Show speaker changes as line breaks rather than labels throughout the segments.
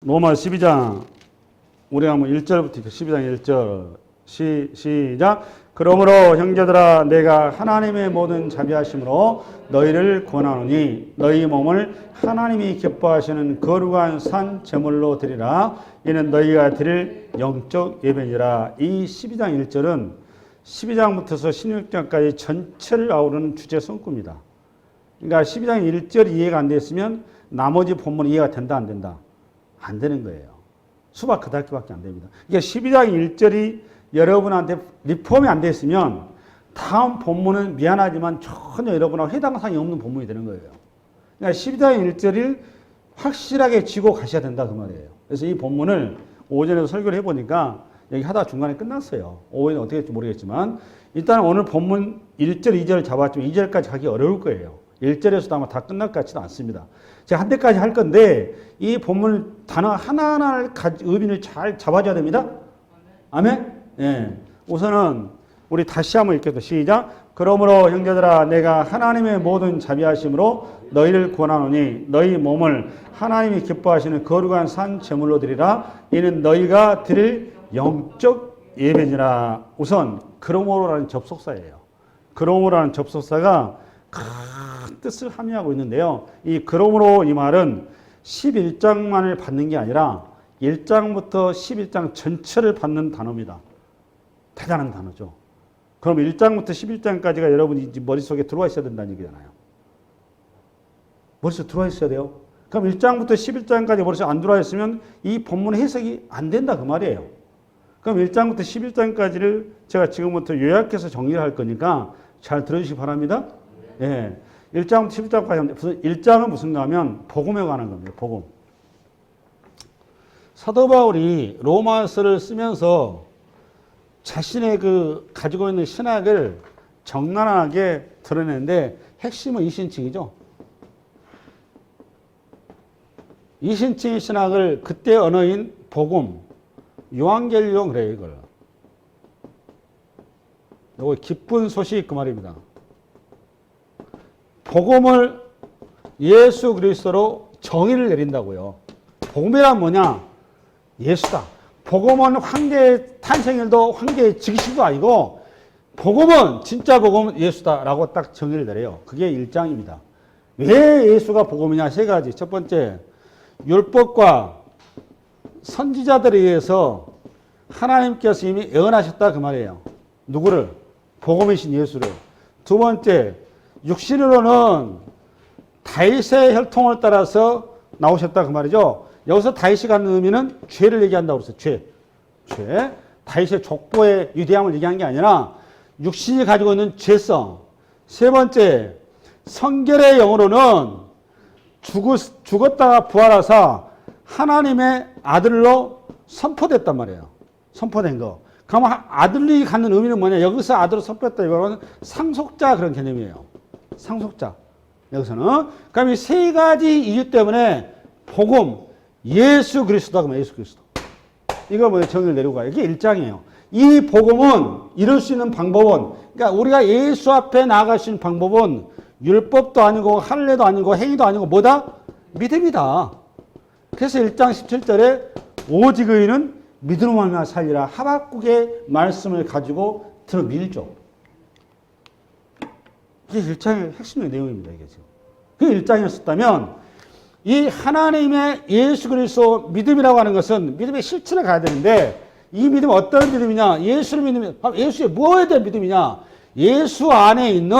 로마 12장 우리 한번 1절부터 12장 1절 시작. 그러므로 형제들아 내가 하나님의 모든 자비하심으로 너희를 권하노니 너희 몸을 하나님이 기뻐하시는 거룩한 산 제물로 드리라. 이는 너희가 드릴 영적 예배니라. 이 12장 1절은 12장부터서 16장까지 전체를 아우르는 주제 성구입니다. 그러니까 12장 1절이 이해가 안 됐으면 나머지 본문이 이해가 된다 안 된다? 안 되는 거예요. 수박 그 닫기밖에 안 됩니다. 그러니까 12장 1절이 여러분한테 리폼이 안 됐으면 다음 본문은 미안하지만 전혀 여러분하고 해당 사항이 없는 본문이 되는 거예요. 그러니까 12장 1절을 확실하게 쥐고 가셔야 된다 그 말이에요. 그래서 이 본문을 오전에도 설교를 해보니까 여기 하다가 중간에 끝났어요. 오후에는 어떻게 될지 모르겠지만 일단 오늘 본문 1절, 2절 잡았지만 2절까지 가기 어려울 거예요. 1절에서도 아마 다 끝날 것 같지도 않습니다. 제가 한 대까지 할 건데 이 본문 단어 하나하나를 의미를 잘 잡아줘야 됩니다. 아멘? 예. 우선은 우리 다시 한번 읽겠습니다. 시작. 그러므로 형제들아 내가 하나님의 모든 자비하심으로 너희를 권하노니 너희 몸을 하나님이 기뻐하시는 거룩한 산 제물로 드리라. 이는 너희가 드릴 영적 예배니라. 우선 그러므로라는 접속사예요. 그러므로라는 접속사가 큰 뜻을 함의하고 있는데요. 이 그러므로 이 말은 11장만을 받는 게 아니라 1장부터 11장 전체를 받는 단어입니다. 대단한 단어죠. 그럼 1장부터 11장까지가 여러분이 머릿속에 들어와 있어야 된다는 얘기잖아요. 머릿속에 들어와 있어야 돼요. 그럼 1장부터 11장까지 머릿속에 안 들어와 있으면 이 본문 해석이 안 된다 그 말이에요. 그럼 1장부터 11장까지를 제가 지금부터 요약해서 정리를 할 거니까 잘 들어주시기 바랍니다. 예. 1장부터 11장까지 1장은 무슨가 하면 복음에 관한 겁니다. 복음. 사도 바울이 로마서를 쓰면서 자신의 가지고 있는 신학을 적나라하게 드러내는데 핵심은 이신칭이죠. 이신칭의 신학을 그때 언어인 복음, 요한겔리온 그래요, 이걸. 이거 기쁜 소식 그 말입니다. 복음을 예수 그리스도로 정의를 내린다고요. 복음이란 뭐냐? 예수다. 복음은 황제의 탄생일도 황제의 즉시도 아니고 복음은 진짜 복음은 예수다라고 딱 정의를 내려요. 그게 1장입니다. 왜 예수가 복음이냐? 세 가지. 첫 번째, 율법과 선지자들에 의해서 하나님께서 이미 예언하셨다 그 말이에요. 누구를? 복음이신 예수를. 두 번째, 육신으로는 다윗의 혈통을 따라서 나오셨다 그 말이죠. 여기서 다윗이 갖는 의미는 죄를 얘기한다고 그랬어요. 죄. 다윗의 족보의 유대함을 얘기한 게 아니라 육신이 가지고 있는 죄성. 세 번째, 성결의 영으로는 죽었다가 부활하사 하나님의 아들로 선포됐단 말이에요. 선포된 거. 그러면 아들이 갖는 의미는 뭐냐? 여기서 아들로 선포했다 이거는 상속자 그런 개념이에요. 상속자. 여기서는. 그럼 이 세 가지 이유 때문에 복음, 예수 그리스도다 그러면 예수 그리스도. 이걸 뭐 정의를 내리고 가요. 이게 1장이에요. 이 복음은 이룰 수 있는 방법은, 그러니까 우리가 예수 앞에 나아갈 수 있는 방법은 율법도 아니고 할례도 아니고 행위도 아니고 뭐다? 믿음이다. 그래서 1장 17절에 오직 의인은 믿음으로 말미암아 살리라. 하박국의 말씀을 가지고 들어 밀죠. 이게 1장의 핵심의 내용입니다. 이게 지금. 그 1장이었다면 이 하나님의 예수 그리스도 믿음이라고 하는 것은 믿음의 실체를 가야 되는데 이 믿음은 어떤 믿음이냐? 예수를 믿으면 예수의 뭐에 대한 믿음이냐? 예수 안에 있는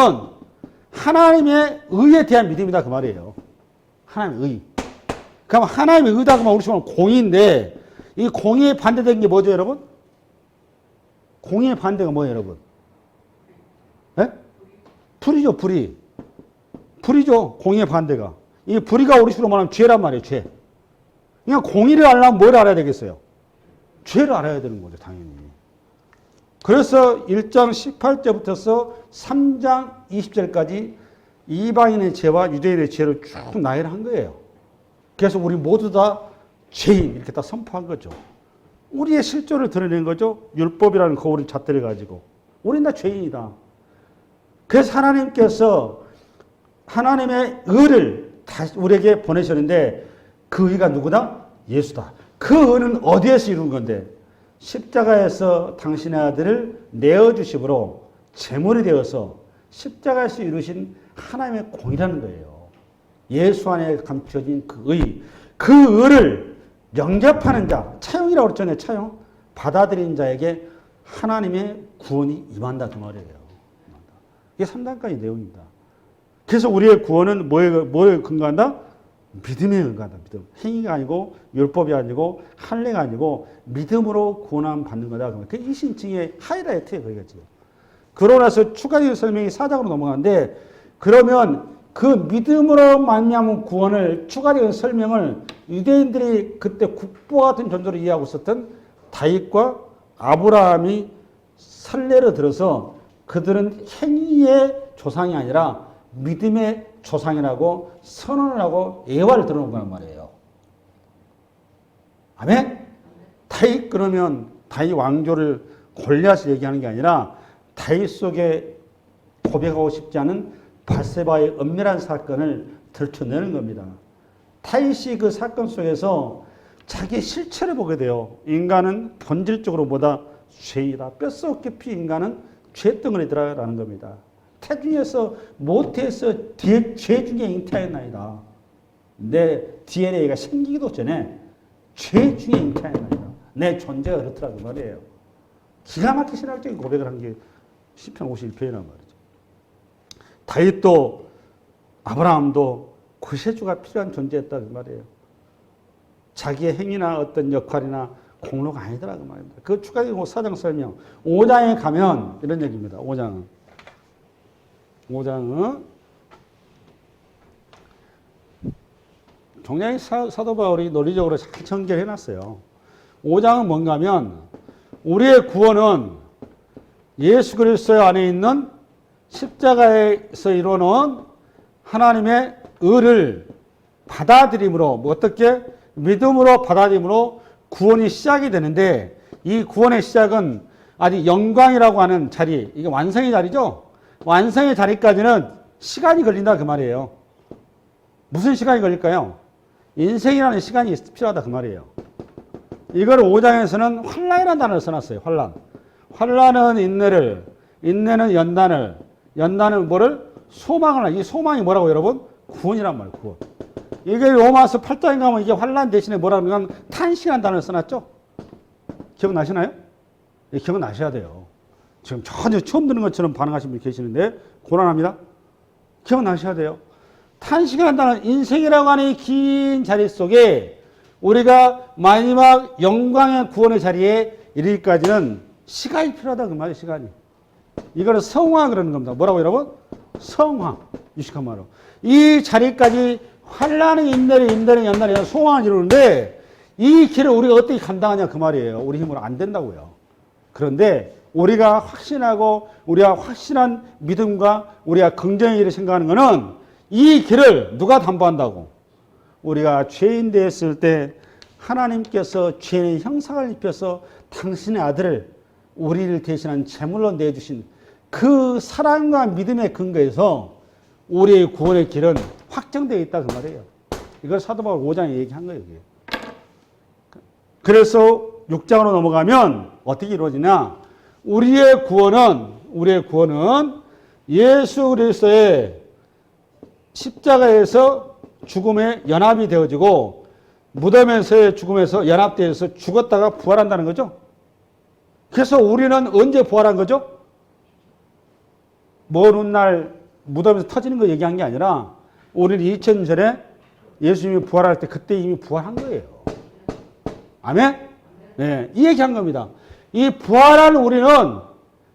하나님의 의에 대한 믿음이다 그 말이에요. 하나님의 의. 그럼 하나님의 의다 그러면 우리 식으로 공의인데 이 공의에 반대된 게 뭐죠, 여러분? 공의의 반대가 뭐예요, 여러분? 네? 불이죠, 불이. 불이죠, 공의의 반대가. 이 불의가 우리 식으로 말하면 죄란 말이에요, 죄. 그러니까 공의를 알려면 뭘 알아야 되겠어요? 죄를 알아야 되는 거죠, 당연히. 그래서 1장 18절부터 3장 20절까지 이방인의 죄와 유대인의 죄를 쭉 나열을 한 거예요. 그래서 우리 모두 다 죄인 이렇게 다 선포한 거죠. 우리의 실존을 드러낸 거죠. 율법이라는 거울을 잣대를 가지고. 우리는 다 죄인이다. 그래서 하나님께서 하나님의 의를 다시 우리에게 보내셨는데 그 의가 누구다? 예수다. 그 은은 어디에서 이룬 건데? 십자가에서 당신의 아들을 내어주심으로 제물이 되어서 십자가에서 이루신 하나님의 공이라는 거예요. 예수 안에 감춰진 그 의, 그 의를 영접하는 자, 차용이라고 그랬잖아요. 차용. 받아들인 자에게 하나님의 구원이 임한다 그 말이에요. 이게 3단까지 내용입니다. 그래서 우리의 구원은 뭐에 근거한다? 믿음에 근거한다. 믿음. 행위가 아니고 율법이 아니고 할례가 아니고 믿음으로 구원함 받는 거다. 그 이신칭의 하이라이트예요. 거기가 지금. 그러고 나서 추가적인 설명이 4장으로 넘어가는데 그러면 그 믿음으로 말미암은 구원을 추가적인 설명을 유대인들이 그때 국보 같은 존재로 이해하고 있었던 다윗과 아브라함이 선례를 들어서 그들은 행위의 조상이 아니라 믿음의 조상이라고 선언을 하고 예화를 들어놓은 거란 말이에요. 아멘? 다윗 그러면 다윗 왕조를 골리앗을 얘기하는 게 아니라 다윗 속에 고백하고 싶지 않은 밧세바의 은밀한 사건을 들춰내는 겁니다. 다윗이 그 사건 속에서 자기 실체를 보게 돼요. 인간은 본질적으로 뭐다? 죄이다. 뼛속 깊이 인간은 죄덩어리더라라는 겁니다. 태중에서 모태에서 죄 중에 잉태하였나이다. 내 DNA가 생기기도 전에 죄 중에 잉태하였나이다. 내 존재가 그렇더라고 말이에요. 기가 막히게 신학적인 고백을 한 게 시편 51편이란 말이죠. 다윗도 아브라함도 구세주가 필요한 존재였다 그 말이에요. 자기의 행위나 어떤 역할이나 공로가 아니더라 그 말입니다. 그 추가적인 4장 설명. 5장에 가면 이런 얘기입니다. 5장은 굉장히 사도 바울이 논리적으로 잘 전개해 놨어요. 5장은 뭔가 하면 우리의 구원은 예수 그리스도 안에 있는 십자가에서 이루어놓은 하나님의 의를 받아들임으로 뭐 어떻게 믿음으로 받아들임으로 구원이 시작이 되는데 이 구원의 시작은 아직 영광이라고 하는 자리, 이게 완성의 자리죠. 완성의 자리까지는 시간이 걸린다 그 말이에요. 무슨 시간이 걸릴까요? 인생이라는 시간이 필요하다 그 말이에요. 이걸 5장에서는 환란이라는 단어를 써놨어요. 환란. 환란은 인내를, 인내는 연단을, 연단은 뭐를? 소망을. 이 소망이 뭐라고 여러분? 구원이란 말이에요. 구원. 이게 로마서 8장에 가면 이게 환란 대신에 뭐라고 하면 탄식이라는 단어를 써놨죠? 기억나시나요? 예, 기억나셔야 돼요. 지금 전혀 처음 듣는 것처럼 반응하시는 분이 계시는데 고난합니다. 기억나셔야 돼요. 탄식이라는 단어는 인생이라고 하는 이 긴 자리 속에 우리가 마지막 영광의 구원의 자리에 이르기까지는 시간이 필요하다 그 말이에요. 시간이. 이거를 성화 그러는 겁니다. 뭐라고 여러분? 성화. 유식한 말로. 이 자리까지 환란의 인내를 연단을 성화를 이루는데 이 길을 우리가 어떻게 감당하냐 그 말이에요. 우리 힘으로 안 된다고요. 그런데 우리가 확신하고 우리가 확실한 믿음과 우리가 긍정의 길을 생각하는 것은 이 길을 누가 담보한다고? 우리가 죄인 되었을 때 하나님께서 죄인의 형상을 입혀서 당신의 아들을 우리를 대신한 제물로 내주신 그 사랑과 믿음의 근거에서 우리의 구원의 길은 확정되어 있다 그 말이에요. 이걸 사도 바울 5장에 얘기한 거예요. 이게. 그래서 6장으로 넘어가면 어떻게 이루어지냐? 우리의 구원은 예수 그리스도의 십자가에서 죽음에 연합이 되어지고 무덤에서의 죽음에서 연합되어서 죽었다가 부활한다는 거죠. 그래서 우리는 언제 부활한 거죠? 먼 훗날 무덤에서 터지는 거 얘기한 게 아니라 우리는 2000년 전에 예수님이 부활할 때 그때 이미 부활한 거예요. 아멘? 네, 이 얘기한 겁니다. 이 부활한 우리는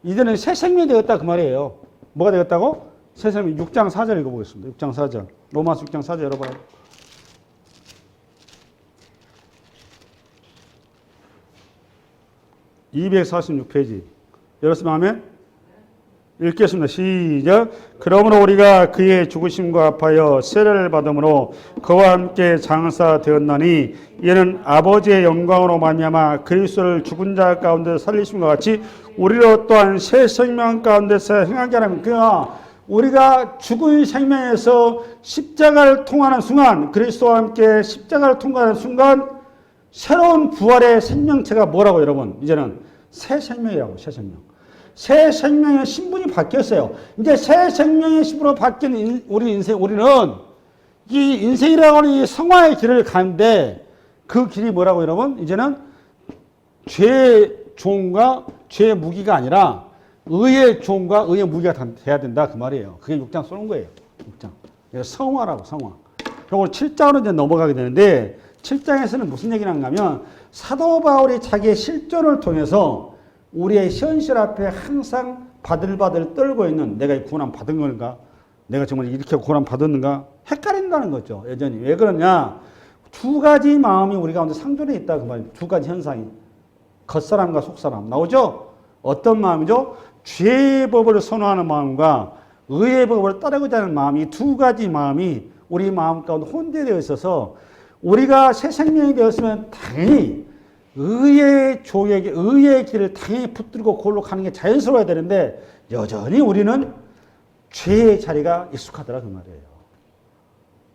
이제는 새 생명이 되었다 그 말이에요. 뭐가 되었다고? 새 생명. 6장 4절 읽어보겠습니다. 6장 4절. 로마서 6장 4절 열어봐요. (246페이지) 열었으면 하면 읽겠습니다. 시작. 그러므로 우리가 그의 죽으심과 합하여 세례를 받음으로 그와 함께 장사되었나니 이는 아버지의 영광으로 말미암아 그리스도를 죽은 자 가운데 살리심과 같이 우리로 또한 새 생명 가운데서 행하게 하라면, 그가 우리가 죽은 생명에서 십자가를 통하는 순간, 그리스도와 함께 십자가를 통과하는 순간 새로운 부활의 생명체가 뭐라고 여러분? 이제는 새 생명이라고, 새 생명. 새 생명의 신분이 바뀌었어요. 이제 새 생명의 신분으로 바뀐 우리 인생, 우리는 이 인생이라고 하는 이 성화의 길을 가는데 그 길이 뭐라고 여러분? 이제는 죄의 종과 죄의 무기가 아니라 의의 종과 의의 무기가 돼야 된다 그 말이에요. 그게 6장 쏘는 거예요. 6장. 성화라고, 성화. 그리고 7장으로 이제 넘어가게 되는데 7장에서는 무슨 얘기를 하냐면 사도 바울이 자기의 실존을 통해서 우리의 현실 앞에 항상 바들바들 떨고 있는 내가 구원 받은 건가? 내가 정말 이렇게 구원 받았는가? 헷갈린다는 거죠. 여전히. 왜 그러냐? 두 가지 마음이 우리 가운데 상존해 있다 그 말이에요. 두 가지 현상이. 겉사람과 속사람. 나오죠? 어떤 마음이죠? 죄의 법을 선호하는 마음과 의의 법을 따르고자 하는 마음, 이 두 가지 마음이 우리 마음 가운데 혼재되어 있어서 우리가 새 생명이 되었으면 당연히 의의 조에게 의의 길을 당연히 붙들고 그걸로 가는 게 자연스러워야 되는데 여전히 우리는 죄의 자리가 익숙하더라 그 말이에요.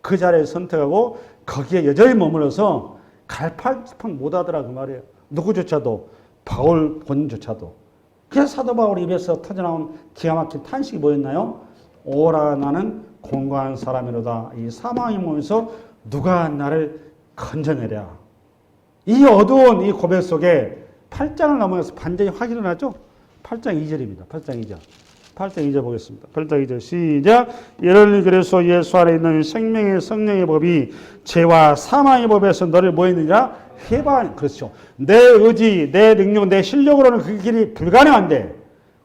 그 자리를 선택하고 거기에 여전히 머물러서 갈팡질팡 못하더라 그 말이에요. 누구조차도 바울 본인조차도. 그래서 사도 바울 입에서 터져나온 기가 막힌 탄식이 뭐였나요? 오라 나는 공고한 사람이로다. 이 사망의 몸에서 누가 나를 건져내랴. 이 어두운 이 고백 속에 8장을 넘어가서 반전이 확 일어나죠? 8장 2절입니다. 8장 2절. 8장 2절 보겠습니다. 8장 2절 시작. 이러니 그래서 예수 안에 있는 생명의 성령의 법이 죄와 사망의 법에서 너를 뭐 했느냐? 해방. 그렇죠. 내 의지, 내 능력, 내 실력으로는 그 길이 불가능한데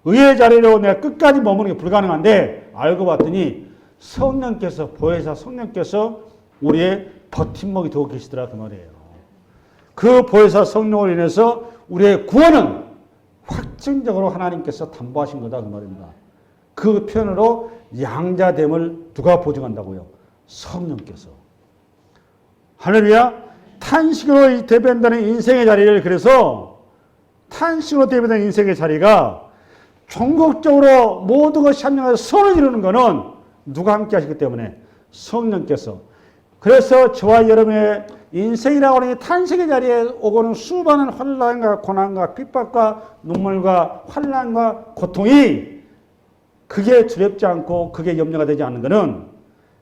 의의 자리로 내가 끝까지 머무는 게 불가능한데 알고 봤더니 성령께서 보혜사 성령께서 우리의 버팀목이 되고 계시더라 그 말이에요. 그 보혜사 성령으로 인해서 우리의 구원은 확증적으로 하나님께서 담보하신 거다 그 말입니다. 그 표현으로 양자됨을 누가 보증한다고요? 성령께서. 할렐루야. 탄식으로 대변되는 인생의 자리를 그래서 탄식으로 대변되는 인생의 자리가 종국적으로 모든 것이 합력해서 선을 이루는 것은 누가 함께 하시기 때문에 성령께서. 그래서 저와 여러분의 인생이라고 하는 탄식의 자리에 오고는 수많은 환난과 고난과 핍박과 눈물과 환난과 고통이 그게 두렵지 않고 그게 염려가 되지 않는 것은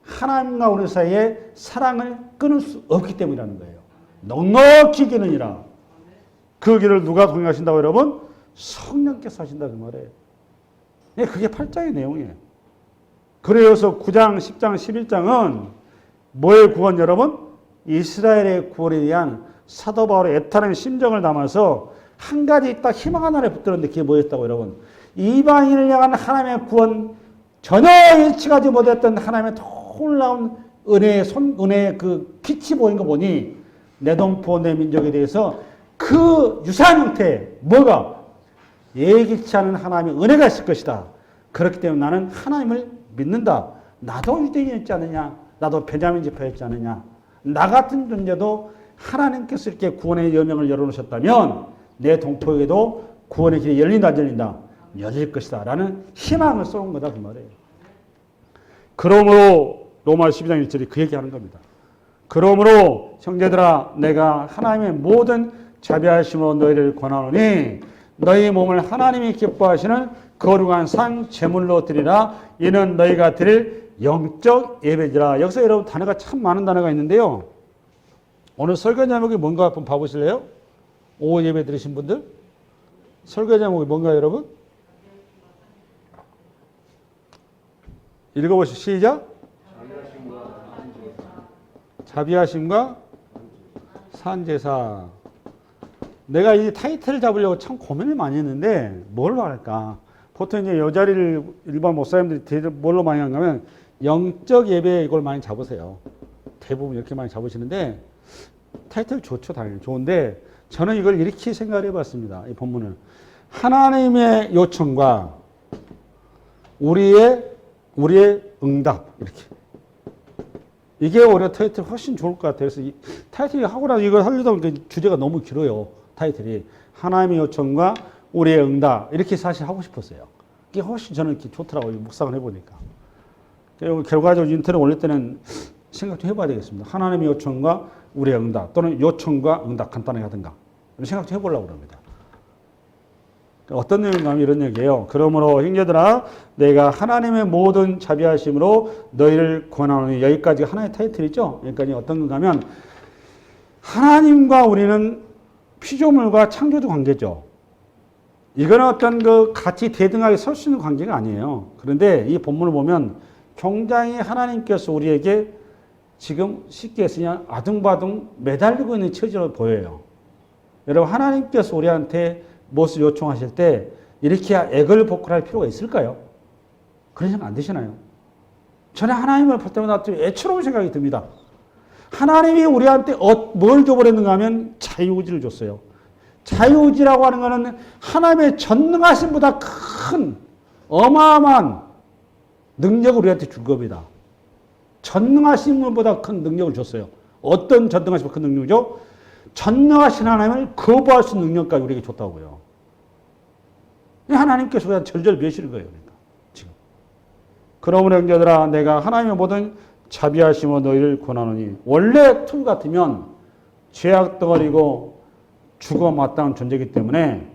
하나님과 우리 사이에 사랑을 끊을 수 없기 때문이라는 거예요. 넉넉히 기느니라. 그 길을 누가 동행하신다고 여러분? 성령께서 하신다 그 말이에요. 네, 그게 8장의 내용이에요. 그래서 9장, 10장, 11장은 뭐의 구원 여러분? 이스라엘의 구원에 대한 사도 바울의 애타는 심정을 담아서 한 가지 딱 희망 하나를 붙들었는데 그게 뭐였다고 여러분? 이방인을 향한 하나님의 구원 전혀 예측하지 못했던 하나님의 놀라운 은혜의 그 빛이 보인 거 보니 내 동포 내 민족에 대해서 그 유사한 형태 뭐가 예기치 않은 하나님의 은혜가 있을 것이다. 그렇기 때문에 나는 하나님을 믿는다. 나도 유대인이었지 않느냐? 나도 베냐민 지파였지 않느냐? 나 같은 존재도 하나님께서 이렇게 구원의 여명을 열어놓으셨다면 내 동포에게도 구원의 길이 열린다 안 열린다? 열릴 것이다 라는 희망을 쏘는 거다 그 말이에요. 그러므로 로마 12장 1절이 그 얘기하는 겁니다. 그러므로 형제들아 내가 하나님의 모든 자비하심으로 너희를 권하노니 너희 몸을 하나님이 기뻐하시는 거룩한 상 제물로 드리라. 이는 너희가 드릴 영적 예배지라. 여기서 여러분 단어가 참 많은 단어가 있는데요. 오늘 설교 제목이 뭔가 한번 봐보실래요? 오후 예배 드리신 분들? 설교 제목이 뭔가요 여러분? 읽어보시죠. 시작. 자비하심과 산제사. 내가 이 타이틀을 잡으려고 참 고민을 많이 했는데 뭘로 할까? 보통 이제 이 자리를 일반 목사님들이 뭘로 많이 하냐면 영적 예배 이걸 많이 잡으세요. 대부분 이렇게 많이 잡으시는데 타이틀 좋죠. 당연히 좋은데 저는 이걸 이렇게 생각을 해봤습니다. 이 본문을. 하나님의 요청과 우리의 응답 이렇게. 이게 오히려 타이틀 훨씬 좋을 것 같아요. 그래서 이 타이틀이 하고 나서 이걸 하려다 보니까 주제가 너무 길어요. 타이틀이. 하나님의 요청과 우리의 응답. 이렇게 사실 하고 싶었어요. 이게 훨씬 저는 이렇게 좋더라고요. 묵상을 해보니까. 결과적으로 인터넷 올릴 때는 생각 좀 해봐야 되겠습니다. 하나님의 요청과 우리의 응답 또는 요청과 응답 간단하게 하든가 생각 좀 해보려고 합니다. 어떤 내용인가 하면 이런 얘기예요. 그러므로 형제들아 내가 하나님의 모든 자비하심으로 너희를 권하노니 여기까지 하나의 타이틀이죠. 여기까지 어떤 건가 하면 하나님과 우리는 피조물과 창조주 관계죠. 이거는 어떤 같이 대등하게 설 수 있는 관계가 아니에요. 그런데 이 본문을 보면 굉장히 하나님께서 우리에게 지금 쉽게 해서 그냥 아둥바둥 매달리고 있는 처지로 보여요. 여러분 하나님께서 우리한테 무엇을 요청하실 때 이렇게 애걸 복구할 필요가 있을까요? 그런 생각 안 드시나요? 저는 하나님을 볼 때마다 좀 애처로운 생각이 듭니다. 하나님이 우리한테 뭘 줘버렸는가 하면 자유의지를 줬어요. 자유의지라고 하는 것은 하나님의 전능하심보다 큰 어마어마한 능력을 우리한테 준 겁니다. 전능하심보다 큰 능력을 줬어요. 어떤 전능하심보다 큰 능력이죠? 전능하신 하나님을 거부할 수 있는 능력까지 우리에게 줬다고요. 하나님께서 그냥 절절 멸시는 거예요. 그러니까 지금. 그러므로 형제들아 내가 하나님의 모든 자비하심으로 너희를 권하노니 원래 틀 같으면 죄악 덩어리고 죽어 마땅한 존재이기 때문에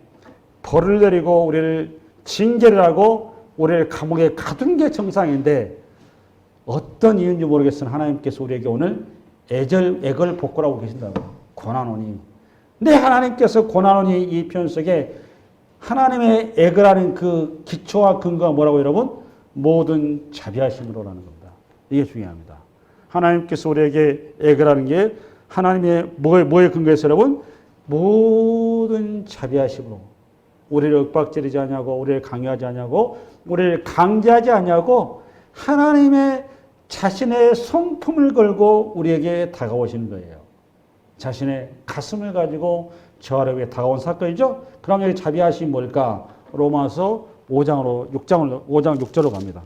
벌을 내리고 우리를 징계를 하고 우리를 감옥에 가둔 게 정상인데 어떤 이유인지 모르겠으나 하나님께서 우리에게 오늘 애걸 복구라고 계신다고 권하노니. 근데 하나님께서 권하노니 이 표현 속에 하나님의 애걸하는 그 기초와 근거가 뭐라고 여러분? 모든 자비하심으로라는 겁니다. 이게 중요합니다. 하나님께서 우리에게 애걸하는 게 하나님의 뭐에 근거해서 여러분? 모든 자비하심으로 우리를 윽박지르지 않냐고 우리를 강요하지 않냐고 우리를 강제하지 않냐고 하나님의 자신의 성품을 걸고 우리에게 다가오시는 거예요. 자신의 가슴을 가지고 저하에게 다가온 사건이죠. 그럼 여기 자비하심이 뭘까? 로마서 5장 6절로 갑니다.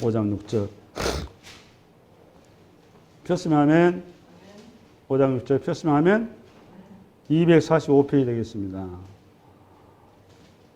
5장 6절. 폈으면 하면 5장 6절 폈으면 하면 245페이지 되겠습니다.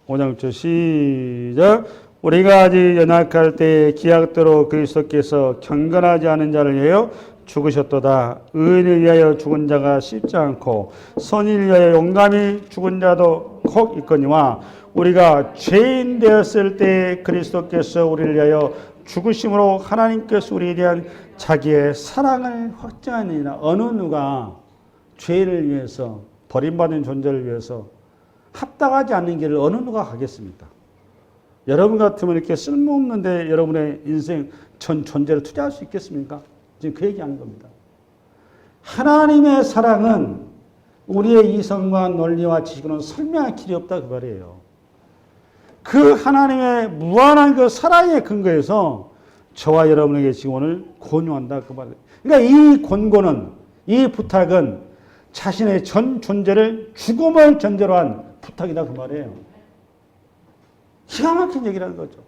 5장 6절 시작. 우리가 아직 연약할 때 기약대로 그리스도께서 경건하지 않은 자를 위하여 죽으셨도다. 의인을 위하여 죽은 자가 쉽지 않고 선인을 위하여 용감히 죽은 자도 혹 있거니와 우리가 죄인 되었을 때 그리스도께서 우리를 위하여 죽으심으로 하나님께서 우리에 대한 자기의 사랑을 확증하느니라. 어느 누가 죄인을 위해서 버림받은 존재를 위해서 합당하지 않는 길을 어느 누가 가겠습니까? 여러분 같으면 이렇게 쓸모없는데 여러분의 인생 전 존재를 투자할 수 있겠습니까? 지금 그 얘기하는 겁니다. 하나님의 사랑은 우리의 이성과 논리와 지식으로는 설명할 길이 없다 그 말이에요. 그 하나님의 무한한 그 사랑의 근거에서 저와 여러분에게 지금 오늘 권유한다 그 말이에요. 그러니까 이 권고는 이 부탁은 자신의 전 존재를 죽음을 전제로 한 부탁이다 그 말이에요. 기가 막힌 얘기라는 거죠.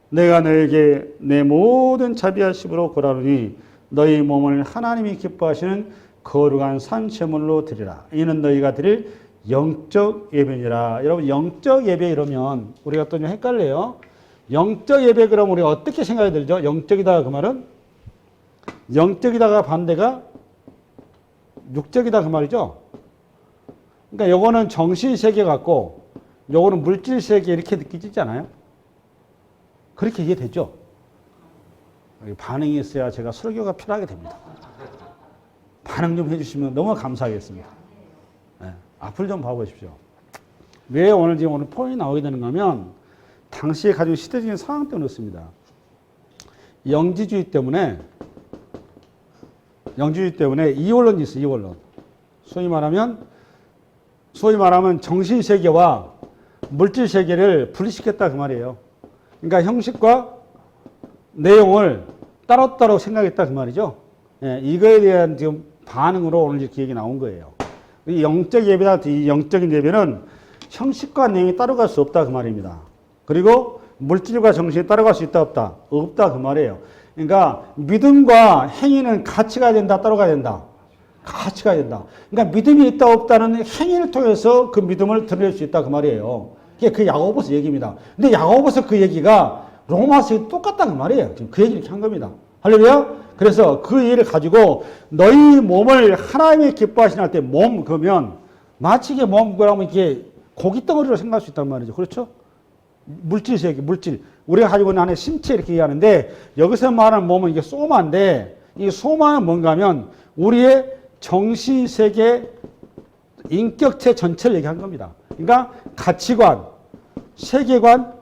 내가 너에게 내 모든 자비하심으로 고라노니 너희 몸을 하나님이 기뻐하시는 거룩한 산제물로 드리라. 이는 너희가 드릴 영적 예배니라. 여러분 영적 예배 이러면 우리가 또 좀 헷갈려요. 영적 예배 그러면 우리가 어떻게 생각이 들죠? 영적이다 그 말은 영적이다가 반대가 육적이다 그 말이죠. 그러니까 요거는 정신세계 같고 요거는 물질세계 이렇게 느끼지 않아요? 그렇게 이해되죠? 반응이 있어야 제가 설교가 필요하게 됩니다. 반응 좀 해주시면 너무 감사하겠습니다. 네, 앞을 좀 봐보십시오. 왜 오늘 포인트 나오게 되는가 하면 당시에 가지고 시대적인 상황 때문에 그렇습니다. 영지주의 때문에 이원론이 있어요. 이원론. 소위 말하면 정신세계와 물질세계를 분리시켰다 그 말이에요. 그러니까 형식과 내용을 따로따로 생각했다 그 말이죠. 예, 이거에 대한 지금 반응으로 오늘 이렇게 얘기 나온 거예요. 이 영적 예배다, 이 영적인 예배는 형식과 내용이 따라갈 수 없다 그 말입니다. 그리고 물질과 정신이 따라갈 수 있다 없다? 없다 그 말이에요. 그러니까 믿음과 행위는 같이 가야 된다, 따라가야 된다. 같이 가야 된다. 그러니까 믿음이 있다 없다는 행위를 통해서 그 믿음을 드러낼 수 있다 그 말이에요. 이게 그 야고보서 얘기입니다. 근데 야고보서 그 얘기가 로마서에 똑같다 그 말이에요. 지금 그 얘기를 이렇게 한 겁니다. 할렐루야? 그래서 그 이해를 가지고 너희 몸을 하나님의 기뻐하시는 할 때 몸 그러면 마치 이게 몸 그러면 이게 고기 덩어리로 생각할 수 있단 말이죠. 그렇죠? 물질이세요. 물질. 우리가 가지고 있는 안에 신체 이렇게 얘기하는데 여기서 말하는 몸은 이게 소마인데 이 소마는 뭔가 하면 우리의 정신세계 인격체 전체를 얘기한 겁니다. 그러니까 가치관, 세계관,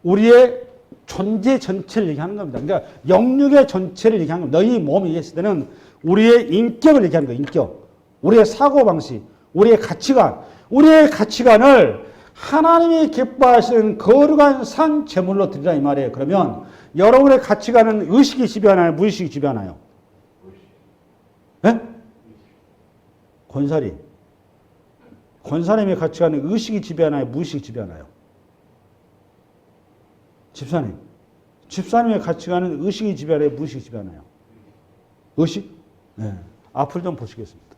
우리의 존재 전체를 얘기하는 겁니다. 그러니까 영육의 전체를 얘기하는 겁니다. 너희 몸이 얘기했을 때는 우리의 인격을 얘기하는 거예요. 인격. 우리의 사고방식, 우리의 가치관. 우리의 가치관을 하나님이 기뻐하시는 거룩한 산 제물로 드리라 이 말이에요. 그러면 여러분의 가치관은 의식이 지배하나요? 무의식이 지배하나요? 네? 권사리. 권사님의 가치관은 의식이 지배하나요? 무의식이 지배하나요? 집사님. 집사님의 가치관은 의식이 지배하나요? 무의식이 지배하나요? 의식? 네. 앞을 좀 보시겠습니다.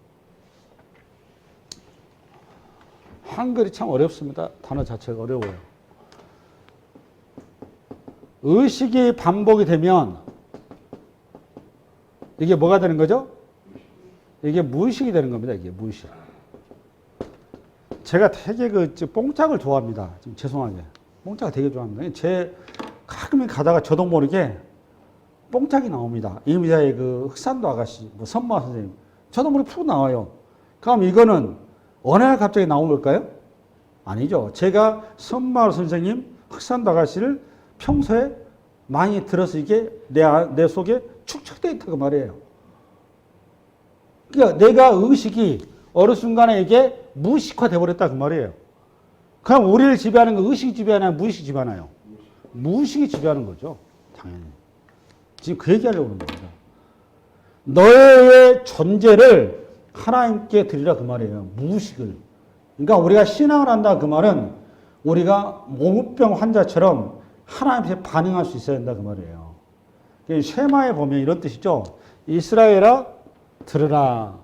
한글이 참 어렵습니다. 단어 자체가 어려워요. 의식이 반복이 되면 이게 뭐가 되는 거죠? 이게 무의식이 되는 겁니다. 이게 무의식. 제가 되게 뽕짝을 좋아합니다. 좀 죄송하게. 뽕짝을 되게 좋아합니다. 제 가끔 가다가 저도 모르게 뽕짝이 나옵니다. 이미자의 그 흑산도 아가씨, 뭐 선마 선생님. 저도 모르게 푹 나와요. 그럼 이거는 어느 날 갑자기 나온 걸까요? 아니죠. 제가 선마 선생님, 흑산도 아가씨를 평소에 많이 들어서 이게 내 속에 축적되어 있다고 말이에요. 그러니까 내가 의식이 어느 순간에 이게 무의식화되어 버렸다 그 말이에요. 그럼 우리를 지배하는 건 의식이 지배하나요? 무의식이 지배하나요? 무의식이 지배하는 거죠. 당연히. 지금 그 얘기하려고 하는 겁니다. 너의 존재를 하나님께 드리라 그 말이에요. 무의식을. 그러니까 우리가 신앙을 한다 그 말은 우리가 몽우병 환자처럼 하나님 앞에 반응할 수 있어야 된다 그 말이에요. 쉐마에 보면 이런 뜻이죠. 이스라엘아 들으라.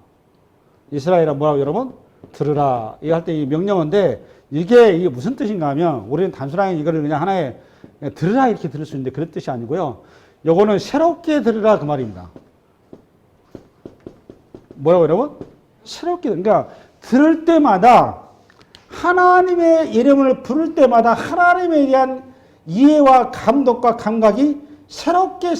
이스라엘아 뭐라고 여러분? 들으라. 이 할 때 이 명령어인데 이게 무슨 뜻인가 하면 우리는 단순하게 이거를 그냥 하나의 들으라 이렇게 들을 수 있는데 그런 뜻이 아니고요. 요거는 새롭게 들으라 그 말입니다. 뭐라고 여러분? 새롭게. 그러니까 들을 때마다 하나님의 이름을 부를 때마다 하나님에 대한 이해와 감독과 감각이 새롭게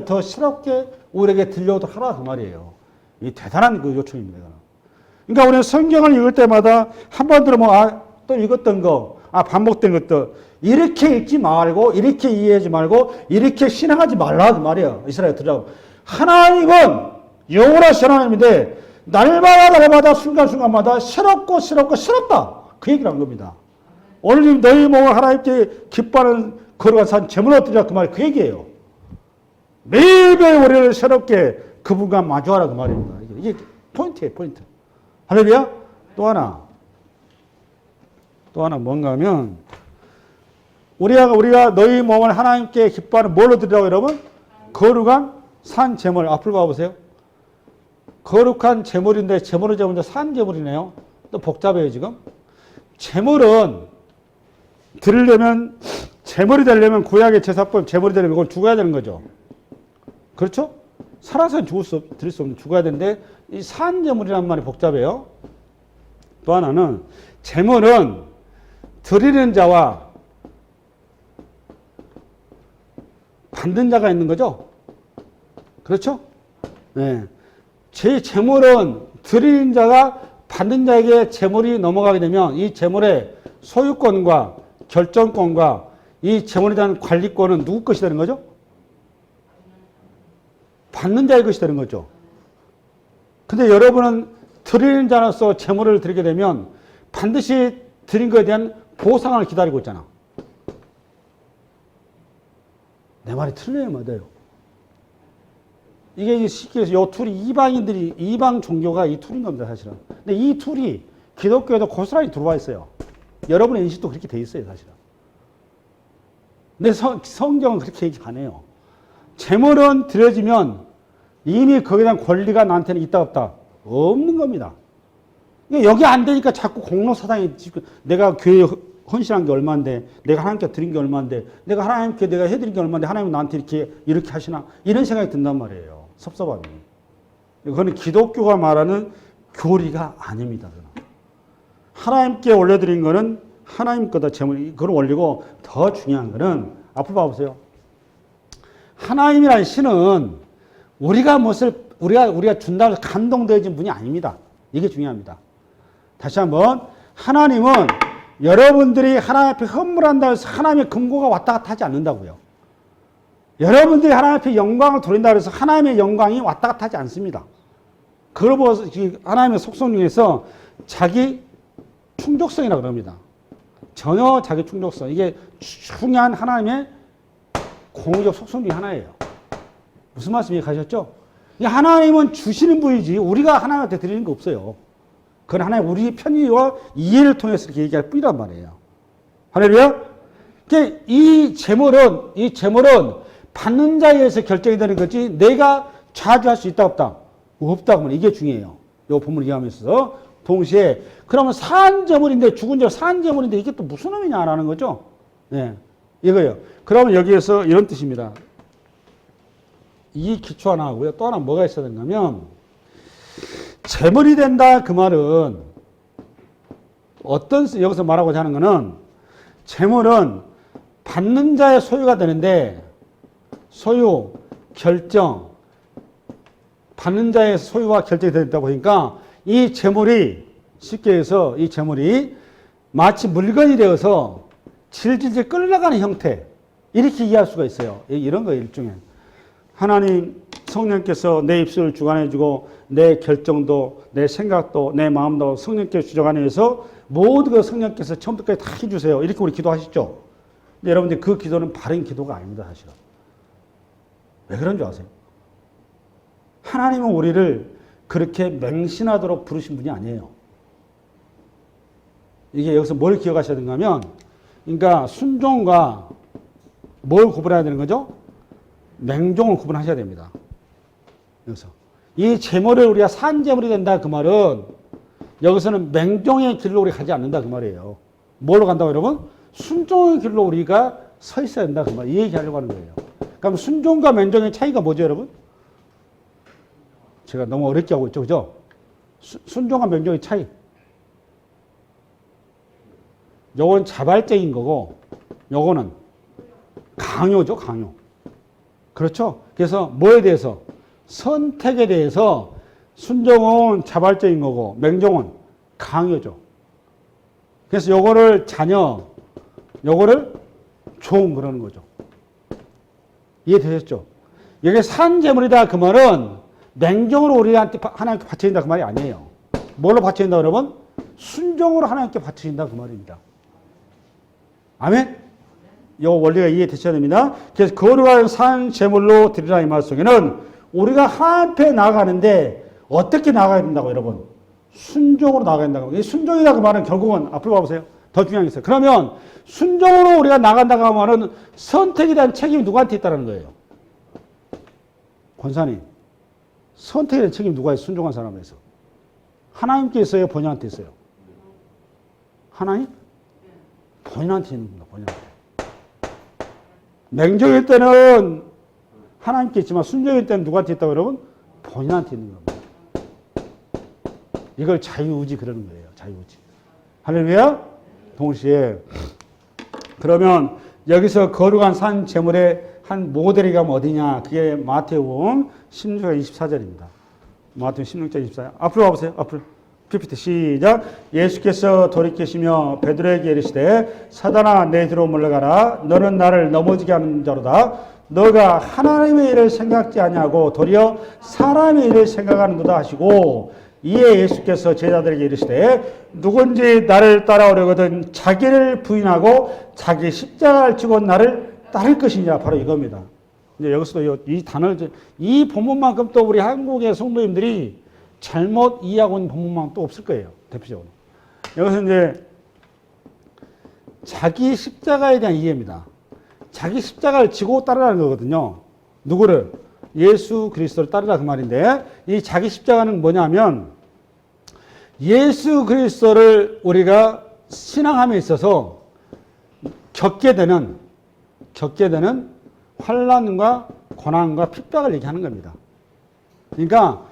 더 새롭게 우리에게 들려오도록 하라 그 말이에요. 이 대단한 그 요청입니다. 그러니까 우리는 성경을 읽을 때마다 한 번 들으면 또 읽었던 거, 반복된 것도 이렇게 읽지 말고 이렇게 이해하지 말고 이렇게 신앙하지 말라 그 말이에요. 이스라엘 들으라고. 하나님은 영원하신 하나님인데 날마다 순간순간마다 새롭다. 그 얘기를 한 겁니다. 오늘 너희 몸을 하나님께 기뻐하는 거룩한 산 제물로 드리라 그 말 그 얘기예요. 매일매일 우리를 새롭게 그분과 마주하라 그 말입니다. 이게 포인트예요. 포인트. 할렐루야. 또 하나 뭔가 하면 우리가 너희 몸을 하나님께 기뻐하는 뭘로 드리라고 여러분? 거룩한 산 제물. 앞으로 가보세요. 거룩한 제물인데 제물을 잡으면 산 제물이네요. 또 복잡해요 지금. 제물은 드리려면 제물이 되려면 구약의 제사법 제물이 되려면 이걸 죽어야 되는 거죠. 그렇죠? 살아서는 드릴 수 없는 죽어야 되는데 이 산 제물이라는 말이 복잡해요. 또 하나는 제물은 드리는 자와 받는 자가 있는 거죠. 그렇죠? 네. 제 제물은 드리는 자가 받는 자에게 제물이 넘어가게 되면 이 제물의 소유권과 결정권과 이 제물에 대한 관리권은 누구 것이 되는 거죠? 받는 자의 것이 되는 거죠. 근데 여러분은 드리는 자로서 제물을 드리게 되면 반드시 드린 것에 대한 보상을 기다리고 있잖아. 내 말이 틀려요, 맞아요? 이게 쉽게 해서 이 툴이 이방 종교가 이 툴인 겁니다, 사실은. 근데 이 툴이 기독교에도 고스란히 들어와 있어요. 여러분의 인식도 그렇게 돼 있어요, 사실은. 근데 성경은 그렇게 얘기 안 해요. 제물은 드려지면 이미 거기에 대한 권리가 나한테는 있다 없다? 없는 겁니다. 여기 안 되니까 자꾸 공로사당이 내가 교회 헌신한 게 얼마인데, 내가 하나님께 드린 게 얼마인데, 내가 하나님께 내가 해드린 게 얼마인데, 하나님은 나한테 이렇게 하시나? 이런 생각이 든단 말이에요. 섭섭함이. 그거는 기독교가 말하는 교리가 아닙니다. 하나님께 올려드린 거는 하나님 거다, 제물, 그걸 올리고, 더 중요한 거는, 앞으로 봐보세요. 하나님이라는 신은 우리가 준다고 해서 감동되어진 분이 아닙니다. 이게 중요합니다. 다시 한번, 하나님은 여러분들이 하나님 앞에 헌물한다고 해서 하나님의 금고가 왔다 갔다 하지 않는다고요. 여러분들이 하나님 앞에 영광을 돌린다고 해서 하나님의 영광이 왔다 갔다 하지 않습니다. 그걸 보고 하나님의 속성 중에서 자기 충족성이라고 그럽니다. 전혀 자기 충족성. 이게 중요한 하나님의 공의적 속성 중에 하나예요. 무슨 말씀 이해가셨죠? 하나님은 주시는 분이지 우리가 하나님한테 드리는 거 없어요. 그건 하나님 우리 편의와 이해를 통해서 이렇게 얘기할 뿐이란 말이에요. 할렐루야? 이 재물은 받는 자에 의해서 결정이 되는 거지 내가 좌주할 수 있다 없다? 없다 그러면 이게 중요해요. 이 본문을 이해하면서 동시에 그러면 산재물인데 죽은 자 산재물인데 이게 또 무슨 의미냐라는 거죠. 네, 이거예요. 그러면 여기에서 이런 뜻입니다. 이 기초 하나 하고요. 또 하나 뭐가 있어야 되냐면 재물이 된다 그 말은 여기서 말하고자 하는 거는 재물은 받는 자의 소유가 되는데 소유, 결정, 받는 자의 소유와 결정이 된다고 보니까 이 재물이 쉽게 해서 이 재물이 마치 물건이 되어서 질질질 끌려가는 형태 이렇게 이해할 수가 있어요. 이런 거 일종의 하나님 성령께서 내 입술을 주관해주고 내 결정도 내 생각도 내 마음도 성령께서 주관해서 모든 걸 성령께서 처음부터 끝까지 다 해주세요. 이렇게 우리 기도하시죠. 근데 여러분들 그 기도는 바른 기도가 아닙니다. 사실은. 왜 그런 줄 아세요? 하나님은 우리를 그렇게 맹신하도록 부르신 분이 아니에요. 이게 여기서 뭘 기억하셔야 되는가 하면 그러니까 순종과 뭘 구분해야 되는 거죠? 맹종을 구분하셔야 됩니다. 여기서 이 재물을 우리가 산재물이 된다 그 말은 여기서는 맹종의 길로 우리가 가지 않는다 그 말이에요. 뭘로 간다고 여러분? 순종의 길로 우리가 서 있어야 된다 그 말. 이 얘기 하려고 하는 거예요. 그럼 순종과 맹종의 차이가 뭐죠 여러분? 제가 너무 어렵게 하고 있죠. 그죠? 순종과 맹종의 차이. 요건 자발적인 거고 요거는 강요죠. 강요. 그렇죠? 그래서 뭐에 대해서? 선택에 대해서 순종은 자발적인 거고 맹종은 강요죠. 그래서 요거를 자녀, 요거를 종 그러는 거죠. 이해되셨죠? 여기 산재물이다 그 말은 맹종으로 우리한테 하나님께 바쳐진다 그 말이 아니에요. 뭘로 바쳐진다 여러분? 순종으로 하나님께 바쳐진다 그 말입니다. 아멘? 이 원리가 이해되셔야 됩니다. 그래서 거룩한 산재물로 드리라 이 말 속에는 우리가 하나님 앞에 나아가는데 어떻게 나아가야 된다고 여러분? 순종으로 나아가야 된다고. 이 순종이다 그 말은 결국은 앞으로 봐보세요. 더 중요한 게 있어요. 그러면 순종으로 우리가 나간다고 하면 선택에 대한 책임이 누구한테 있다는 거예요? 권사님. 선택에 대한 책임이 누가 있어요? 순종한 사람에서. 하나님께 있어요? 본인한테 있어요? 하나님? 본인한테 있는 겁니다. 본인한테. 맹종일 때는 하나님께 있지만 순종일 때는 누구한테 있다고 여러분? 본인한테 있는 겁니다. 이걸 자유의지 그러는 거예요. 자유의지. 할렐루야? 동시에 그러면 여기서 거룩한 산 제물의 한 모델이 가면 어디냐? 그게 마태복음 16장 24절입니다. 마태복음 16장 24절. 앞으로 와보세요. 앞으로. PPT 시작. 예수께서 돌이키시며 베드로에게 이르시되 사단아 내 뒤로 물러가라. 너는 나를 넘어지게 하는 자로다. 너가 하나님의 일을 생각지 아니하고 도리어 사람의 일을 생각하는도다 하시고 이에 예수께서 제자들에게 이르시되 누군지 나를 따라오려거든 자기를 부인하고 자기 십자가를 지고 나를 따를 것이냐. 바로 이겁니다. 이제 여기서도 이 단어를 이 본문만큼 또 우리 한국의 성도님들이 잘못 이해하고 있는 본문만 또 없을 거예요. 대표적으로. 여기서 이제 자기 십자가에 대한 이해입니다. 자기 십자가를 지고 따르라는 거거든요. 누구를? 예수 그리스도를 따르라 그 말인데 이 자기 십자가는 뭐냐면 예수 그리스도를 우리가 신앙함에 있어서 겪게 되는 환난과 고난과 핍박을 얘기하는 겁니다. 그러니까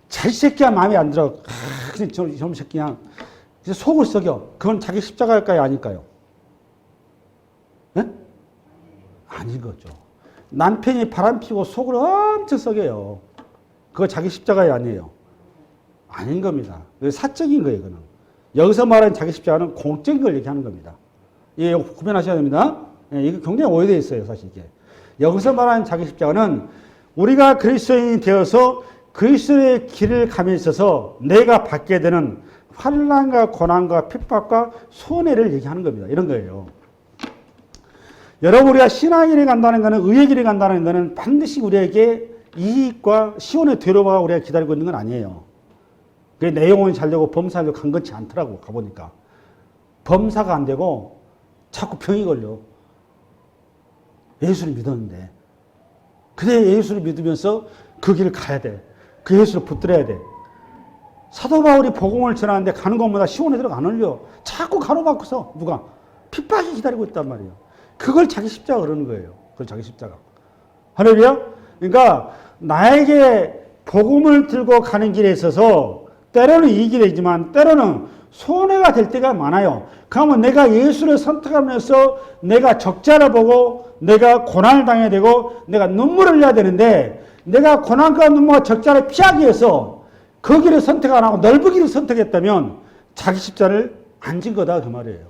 자기 새끼야 마음에 안 들어. 좀 새끼야. 속을 썩여. 그건 자기 십자가일까요? 아닐까요? 네? 아닌 거죠. 남편이 바람 피고 속을 엄청 썩여요. 그거 자기 십자가이 아니에요. 아닌 겁니다. 사적인 거예요, 그는. 여기서 말하는 자기 십자가는 공적인 걸 얘기하는 겁니다. 예, 구별하셔야 됩니다. 예, 이거 굉장히 오해되어 있어요, 사실 이게. 여기서 말하는 자기 십자가는 우리가 그리스도인이 되어서 그리스도의 길을 감에 있어서 내가 받게 되는 환난과 고난과 핍박과 손해를 얘기하는 겁니다. 이런 거예요. 여러분, 우리가 신앙의 길에 간다는 것은, 의의 길에 간다는 것은 반드시 우리에게 이익과 시온의 되로가 우리가 기다리고 있는 건 아니에요. 그 내용은 잘 되고 범사하려고 간것이 않더라고, 가보니까. 범사가 안 되고 자꾸 병이 걸려. 예수를 믿었는데. 그래, 예수를 믿으면서 그 길을 가야 돼. 그 예수를 붙들어야 돼. 사도 바울이 복음을 전하는데 가는 것보다 시온에 들어가 안 올려. 자꾸 가로막고서 누가 핍박이 기다리고 있단 말이에요. 그걸 자기 십자가 그러는 거예요. 그걸 자기 십자가. 할렐루야? 그러니까 나에게 복음을 들고 가는 길에 있어서 때로는 이익이 되지만 때로는 손해가 될 때가 많아요. 그러면 내가 예수를 선택하면서 내가 적자를 보고 내가 고난을 당해야 되고 내가 눈물을 흘려야 되는데 내가 고난과 눈물과 적자를 피하기 위해서 그 길을 선택 안 하고 넓은 길을 선택했다면 자기 십자를 안 진 거다 그 말이에요.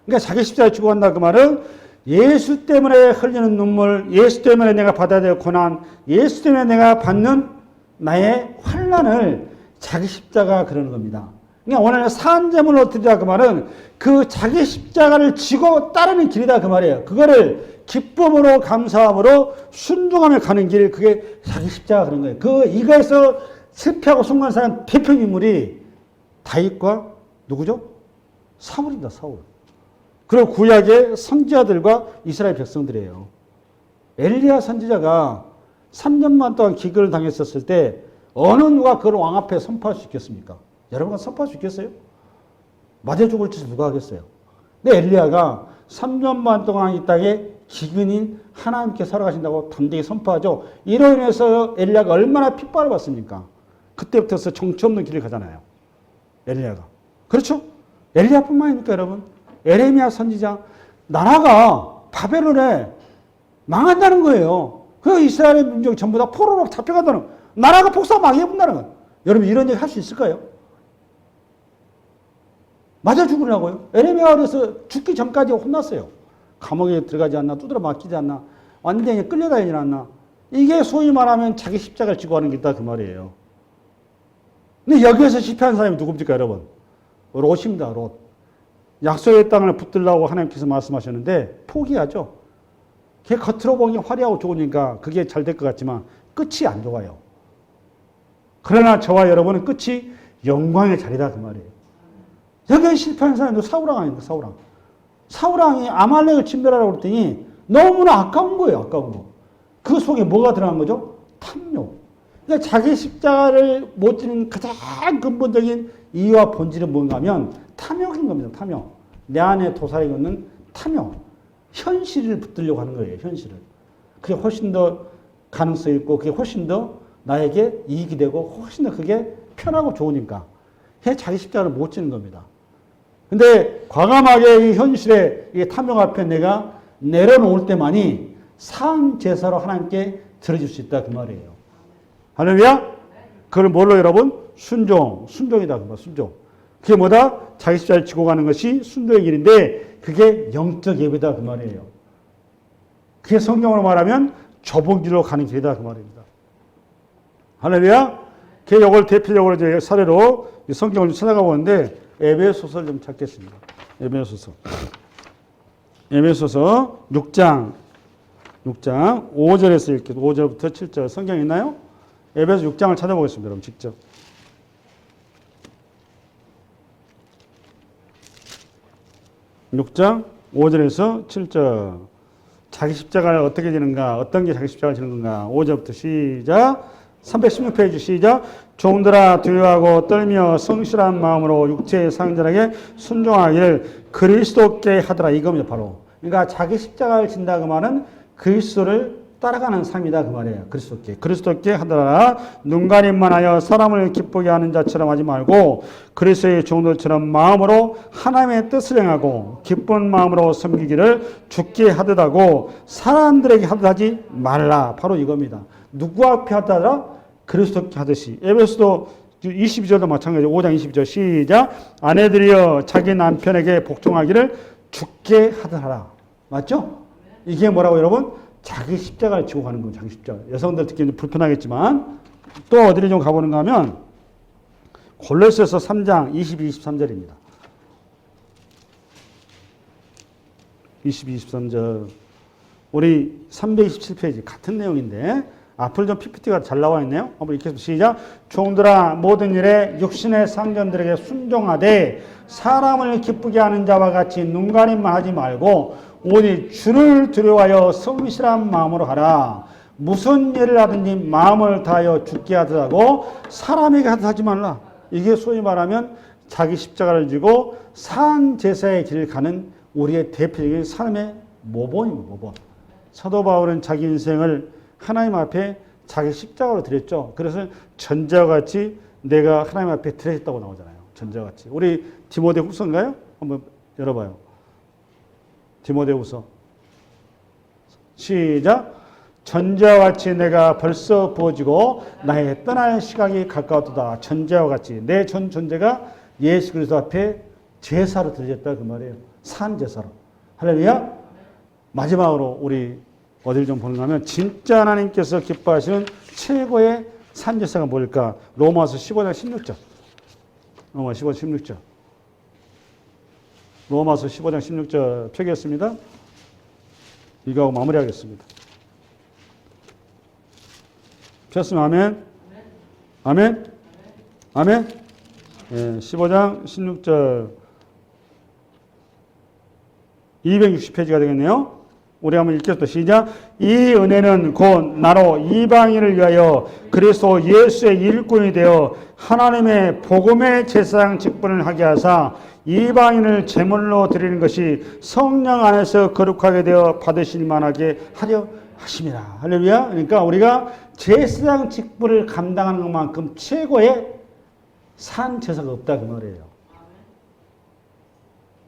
그러니까 자기 십자를 지고 간다 그 말은 예수 때문에 흘리는 눈물, 예수 때문에 내가 받아야 될 고난, 예수 때문에 내가 받는 나의 환난을 자기 십자가 그러는 겁니다. 그러니까 오늘 산제물로 드리자 그 말은 그 자기 십자가를 지고 따르는 길이다 그 말이에요. 그거를 기쁨으로 감사함으로 순종하며 가는 길, 그게 자기 십자가 그런 거예요. 이거에서 실패하고 순간 사는 대표 인물이 다윗과 누구죠? 사울입니다. 사울. 그리고 구약의 선지자들과 이스라엘 백성들이에요. 엘리야 선지자가 3년만 동안 기근을 당했었을 때 어느 누가 그걸 왕 앞에 선포할 수 있겠습니까? 여러분가 선포할 수 있겠어요? 맞아 죽을 짓을 누가 하겠어요? 근데 엘리야가 3년만 동안 이 땅에 기근인 하나님께 살아가신다고 담대히 선포하죠. 이로 인해서 엘리야가 얼마나 핍박을 받습니까? 그때부터서 정처 없는 길을 가잖아요. 엘리야가. 그렇죠? 엘리야뿐만 아닙니까, 여러분? 에레미야 선지자, 나라가 바벨론에 망한다는 거예요. 그 이스라엘 민족이 전부 다 포로로 잡혀간다는 거예요. 나라가 폭삭 망해본다는 거예요. 여러분 이런 얘기 할 수 있을까요? 맞아 죽으려고요. 에레미야가 그래서 죽기 전까지 혼났어요. 감옥에 들어가지 않나, 두드려 맞기지 않나, 완전히 끌려다니지 않나. 이게 소위 말하면 자기 십자가를 지고 하는 게 있다 그 말이에요. 근데 여기에서 실패한 사람이 누굽니까, 여러분? 롯입니다, 롯. 약속의 땅을 붙들라고 하나님께서 말씀하셨는데 포기하죠. 걔 겉으로 보기 화려하고 좋으니까 그게 잘 될 것 같지만 끝이 안 좋아요. 그러나 저와 여러분은 끝이 영광의 자리다 그 말이에요. 여기에 실패한 사람도 사울왕 아닙니까? 사울왕. 사울왕이 아말렉을 침멸하라고 그랬더니 너무나 아까운 거예요. 아까운 거. 그 속에 뭐가 들어간 거죠? 탐욕. 그러니까 자기 십자가를 못 지는 가장 근본적인 이유와 본질은 뭔가 하면 탐욕인 겁니다. 탐욕. 내 안에 도사리고 있는 탐욕. 현실을 붙들려고 하는 거예요. 현실을. 그게 훨씬 더 가능성이 있고 그게 훨씬 더 나에게 이익이 되고 훨씬 더 그게 편하고 좋으니까 자기 십자가를 못 지는 겁니다. 근데 과감하게 이 현실의 이 탐욕 앞에 내가 내려놓을 때만이 산 제사로 하나님께 드려줄 수 있다 그 말이에요. 할렐루야? 그걸 뭘로 여러분? 순종이다 그 말. 순종. 그게 뭐다? 자기 십자가를 지고 가는 것이 순종의 길인데 그게 영적 예배다 그 말이에요. 그게 성경으로 말하면 좁은 길로 가는 길이다 그 말입니다. 할렐루야? 그 이걸 대표적으로 이제 사례로 성경을 찾아가 보는데 에베소서를 좀 찾겠습니다. 에베소서 6장 5절에서 읽게 5절부터 7절 성경 있나요? 에베소 6장을 찾아보겠습니다. 여러분 직접. 6장 5절에서 7절. 자기 십자가를 어떻게 지는가? 어떤 게 자기 십자가를 지는 건가? 5절부터 시작. 316페이지 시작. 종들아 두려워하고 떨며 성실한 마음으로 육체의 상전에게 순종하기를 그리스도께 하더라. 이겁니다. 바로. 그러니까 자기 십자가를 진다 그 말은 그리스도를 따라가는 삶이다 그 말이에요. 그리스도께 하더라. 눈 가림만 하여 사람을 기쁘게 하는 자처럼 하지 말고 그리스도의 종들처럼 마음으로 하나님의 뜻을 행하고 기쁜 마음으로 섬기기를 주께 하듯 하고 사람들에게 하듯 하지 말라. 바로 이겁니다. 누구 앞에 하더라? 그리스도께 하듯이. 에베소도 22절도 마찬가지죠. 5장 22절 시작. 아내들이여 자기 남편에게 복종하기를 주께 하듯 하라. 맞죠? 이게 뭐라고 여러분? 자기 십자가를 지고 가는 거예요. 자기 십자가. 여성들 듣기 불편하겠지만 또 어디를 좀 가보는가 하면 골로새서 3장 22, 23절입니다. 22, 23절. 우리 327페이지 같은 내용인데 앞을 좀 PPT가 잘 나와 있네요. 한번 읽겠습니다. 시작. 종들아 모든 일에 육신의 상전들에게 순종하되 사람을 기쁘게 하는 자와 같이 눈가림만 하지 말고 오직 주를 두려워하여 성실한 마음으로 하라. 무슨 일을 하든지 마음을 다하여 주께 하듯 하고 사람에게 하듯 하지 말라. 이게 소위 말하면 자기 십자가를 지고 산 제사의 길을 가는 우리의 대표적인 삶의 모본입니다. 모본. 사도 바울은 자기 인생을 하나님 앞에 자기 십자가로 드렸죠. 그래서 전자와 같이 내가 하나님 앞에 드렸다고 나오잖아요. 전자와 같이. 우리 디모데후서인가요? 한번 열어봐요. 디모데후서 시작. 전자와 같이 내가 벌써 부어지고 나의 떠날 시각이 가까웠도다. 전자와 같이 내 전 존재가 예수 그리스도 앞에 제사로 드려졌다 그 말이에요. 산 제사로. 할렐루야. 마지막으로 우리 어딜 좀 보는가 하면 진짜 하나님께서 기뻐하시는 최고의 산 제사가 뭘까? 로마서 15장 16절. 로마서 15장 16절. 로마서 15장 16절 펴겠습니다. 이거하고 마무리하겠습니다. 폈으면 아멘. 아멘. 아멘. 예, 15장 16절 260페이지가 되겠네요. 우리 한번 읽겠습니다. 시작. 이 은혜는 곧 나로 이방인을 위하여 그리스도 예수의 일꾼이 되어 하나님의 복음의 제사장 직분을 하게 하사 이방인을 제물로 드리는 것이 성령 안에서 거룩하게 되어 받으실 만하게 하려 하심이라. 할렐루야. 그러니까 우리가 제사장 직분을 감당하는 것만큼 최고의 산 제사가 없다 그 말이에요.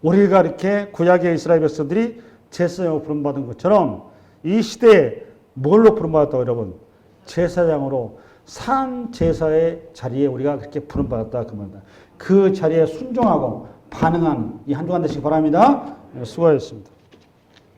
우리가 이렇게 구약의 이스라엘 백성들이 제사장으로 부름받은 것처럼 이 시대에 뭘로 부름받았다고 여러분? 제사장으로 산 제사의 자리에 우리가 그렇게 부름받았다 그 말입니다. 그 자리에 순종하고 반응하는 이 한 주간 되시기 바랍니다. 수고하셨습니다.